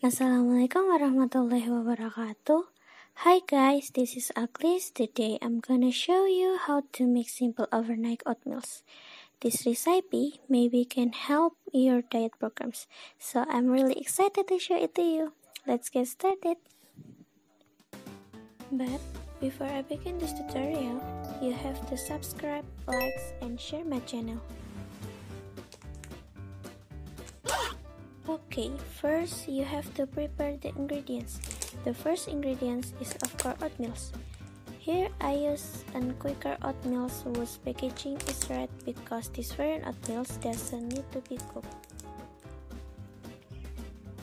Assalamualaikum warahmatullahi wabarakatuh. Hi guys, this is Aglis. Today I'm gonna show you how to make simple overnight oatmeals. This recipe maybe can help your diet programs, so I'm really excited to show it to you. Let's get started. But before I begin this tutorial, you have to subscribe, like, and share my channel. Okay, first you have to prepare the ingredients. The first ingredients is of course oatmeals. Here I use an Quaker Oatmeals whose packaging is red because this variant oatmeals doesn't need to be cooked.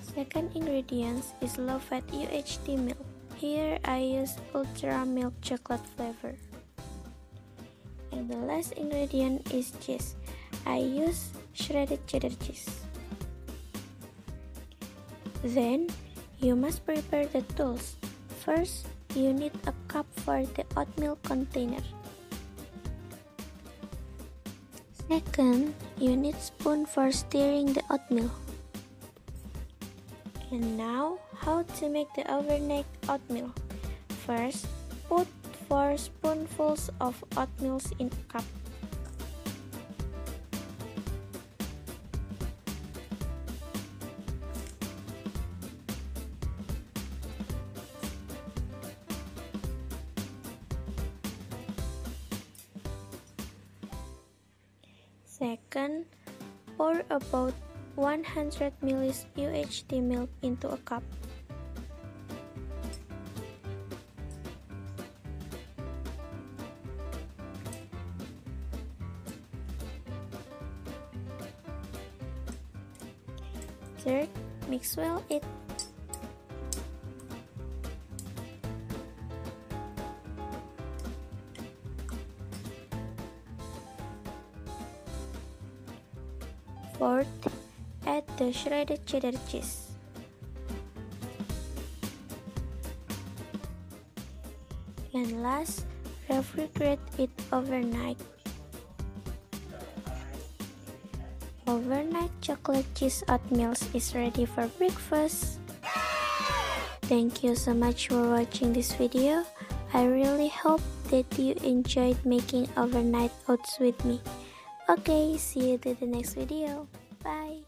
Second ingredients is low-fat UHT milk. Here I use ultra milk chocolate flavor. And the last ingredient is cheese. I use shredded cheddar cheese. Then, you must prepare the tools. First, you need a cup for the oatmeal container. Second, you need spoon for stirring the oatmeal. And now, how to make the overnight oatmeal. First, put 4 spoonfuls of oatmeal in a cup. Second, pour about 100 ml UHT milk into a cup. Third, mix well it. Fourth, add the shredded cheddar cheese. And last, refrigerate it overnight. Overnight chocolate cheese oatmeals is ready for breakfast. Thank you so much for watching this video. I really hope that you enjoyed making overnight oats with me. Okay, see you to the next video. Bye.